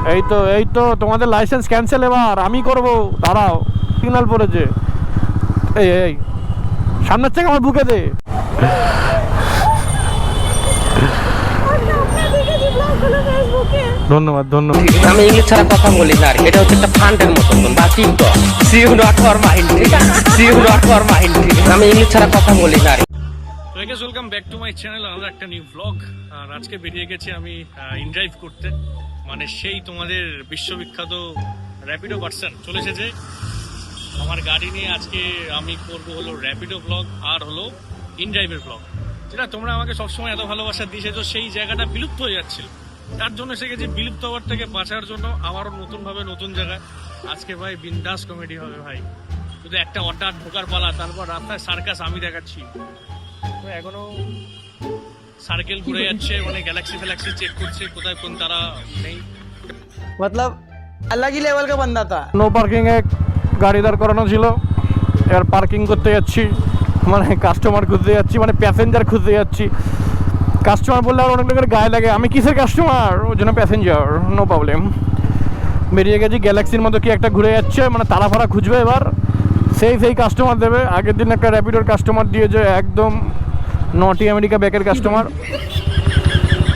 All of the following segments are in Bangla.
এই তো তোমাদের লাইসেন্স ক্যান্সেল, এবার আমি করব। দাঁড়াও, সিগন্যাল পড়েছে। এই সামনের থেকে আমার বুকে দে। ধন্যবাদ ধন্যবাদ। আমি ইংলিশ ছাড়া কথা বলি না, এটা হচ্ছে একটা ফান্ডের মতো বা TikTok. See you not for mind, see you not for mind. আমি ইংলিশ ছাড়া কথা বলি না। Welcome back to my channel, আমাদের একটা নিউ ব্লগ। আর আজকে বেরিয়ে গেছি আমি ইনড্রাইভ করতে, মানে সেই তোমাদের বিশ্ববিখ্যাত র্যাপিডো ভার্সন চলে এসেছে আমার গাড়ি নিয়ে। আজকে আমি করব হলো র্যাপিডো ব্লগ আর হলো ইনড্রাইভের ব্লগ, যেটা তোমরা আমাকে সবসময় এত ভালোবাসা দিয়েছো। সেই জায়গাটা বিলুপ্ত হয়ে যাচ্ছিল, তার জন্য এসে গেছি বিলুপ্ত হওয়ার থেকে বাঁচার জন্য আবারও নতুনভাবে নতুন জায়গায়। আজকে ভাই বিন্দাস কমেডি হবে ভাই, শুধু একটা অর্ডার ঢোকার পালা, তারপর রাস্তায় সার্কাস আমি দেখাচ্ছি। এখনো সার্কেল ঘুরে যাচ্ছে, মানে গ্যালাক্সি ফ্যালাক্সি চেক করছে কোথায় কোন তারা নেই। मतलब अलग ही लेवल का बंदा था। নো পার্কিং এ গাড়ি দাঁড় করানো ছিল, এবার পার্কিং করতে যাচ্ছি, মানে কাস্টমার খুঁজতে যাচ্ছি, মানে প্যাসেঞ্জার খুঁজতে যাচ্ছি। কাস্টমার বললে আর অনেক লোকের গায়ে লাগে, আমি কিসের কাস্টমার, ওই জন্য প্যাসেঞ্জার, নো প্রবলেম। বেরিয়ে গেছি, গ্যালাক্সির মতো কি একটা ঘুরে যাচ্ছে, মানে তারা ফারা খুঁজবে এবার, সেই কাস্টমার দেবে। আগের দিন একটা র্যাপিডোর কাস্টমার দিয়েছে একদম নটি আমেরিকা ব্যাকের কাস্টমার,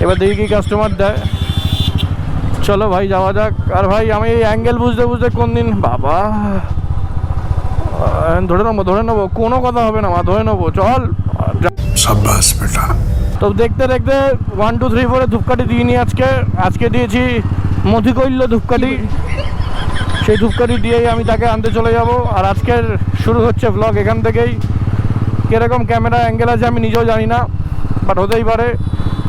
এবার দেখি কি কাস্টমার দেয়। চলো ভাই যাওয়া যাক। আর ভাই আমি এই অ্যাঙ্গেল বুঝতে বুঝতে কোন দিন বাবা ধরে নেবো, কোনো কথা হবে না, ধরে নেবো, চল। शाबाश बेटा। তো দেখতে দেখতে 1 2 3 4 ধূপকাঠি দিইনি আজকে দিয়েছি মধিকৈল্য ধূপকাঠি। সেই ধূপকাঠি দিয়েই আমি তাকে আনতে চলে যাব। আর আজকের শুরু হচ্ছে ব্লগ এখান থেকেই। কীরকম ক্যামেরা অ্যাঙ্গেল আছে আমি নিজেও জানি না, বাট হতেই পারে,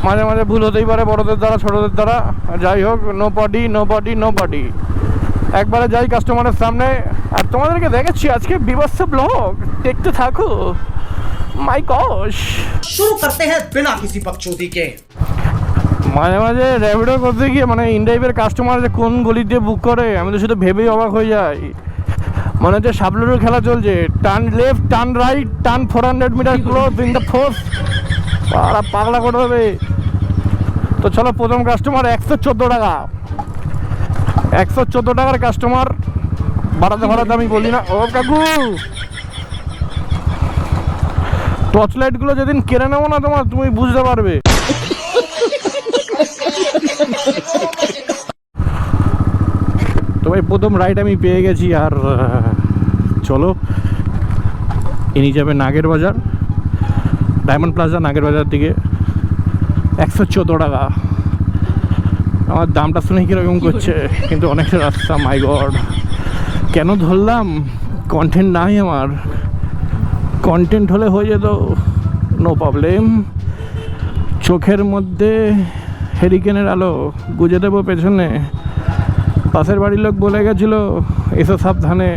মাঝে মাঝে ভুল হতেই পারে, বড়দের দ্বারা ছোটদের দ্বারা। যাই হোক, নো পার্টি। একবারে যাই কাস্টমারের সামনে, আর তোমাদেরকে দেখেছি আজকে বিভৎস ব্লগ, দেখতে থাকো। মাই গশ, शुरू करते हैं बिना किसी बकचोदी के। মাঝে মাঝে র্যাপিডো করতে গিয়ে মানে ইনড্রাইভের কাস্টমার যে কোন গলি দিয়ে বুক করে, আমি তো শুধু ভেবেই অবাক হয়ে যাই। মনে হচ্ছে সাবলুরুর খেলা চলছে, turn left, turn right, turn 400 metre close in the force, পাগলা করে দেবে। তো চলো, প্রথম কাস্টমার 114 টাকা, 114 টাকার কাস্টমার। বাড়াতে আমি বলি না। ও কাকু, টর্চ লাইটগুলো যেদিন কেড়ে নেবো না তোমার, তুমি বুঝতে পারবে। তো ভাই প্রথম রাইড আমি পেয়ে গেছি। আর চলো, ইনি যাবে নাগের বাজার, ডায়মন্ড প্লাজা নাগের বাজার দিকে। 114 টাকা। আমার দামটা শুনে কীরকম করছে, কিন্তু অনেকটা রাস্তা, মাই গড। কেন ধরলাম, কন্টেন্ট নাই আমার, কন্টেন্ট হলে হয়ে যেত, নো প্রবলেম। চোখের মধ্যে হেরিকেনের আলো গুজে দেবো পেছনে। পাশের বাড়ির লোক বলে গেছিল এসো সাবধানে।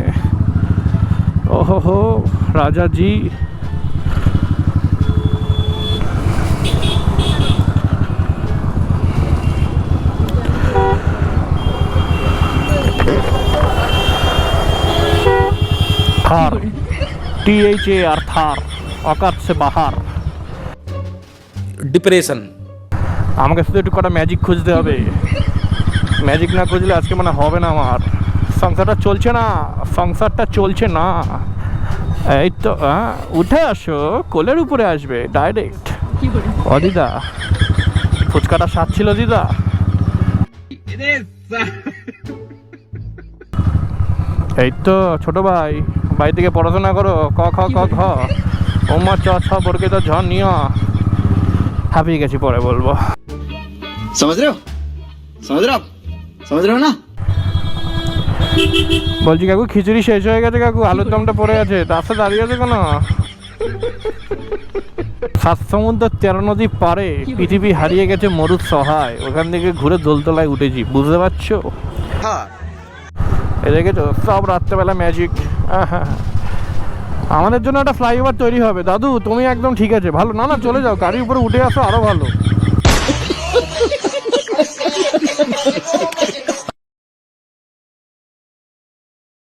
ওহো রাজাজি। থার, THAR, থার, অকাত সে বাহার। ডিপ্রেশন। আমাকে শুধু একটু কটা ম্যাজিক খুঁজতে হবে, ম্যাজিক না খুঁজলে আজকে মানে হবে না আমার। সংসারটা চলছে না। এই তো উঠে আসো, কোলের উপরে আসবে ডাইরেক্ট। ও দিদা, ফুচকাটা স্বাদ ছিল দিদা। এই তো ছোট ভাই, বাড়ি থেকে পড়াশোনা করো, ক খ ক ঘ, ওমা চ ছ পড়কে তো ঝ নিও। হাঁপিয়ে গেছি, পরে বলবো। समझ रहे हो ना? বলছি কাকু, খিচুড়ি শেষ হয়ে গেছে কাকু, আলুর দমটা পড়ে আছে, রাস্তা দাঁড়িয়ে আছে কেন? 7 সমুদ্র 13 নদী পারে, পৃথিবী হারিয়ে গেছে মরুর সহায়, ওখান থেকে ঘুরে দোলতলায় উঠেছি, বুঝতে পারছো? এ দেখেছো, সব রাত্রেবেলা ম্যাজিক। আমাদের জন্য একটা ফ্লাইওভার তৈরি হবে দাদু, তুমি একদম ঠিক আছে, ভালো। না চলে যাও, গাড়ির উপরে উঠে আসো, আরো ভালো।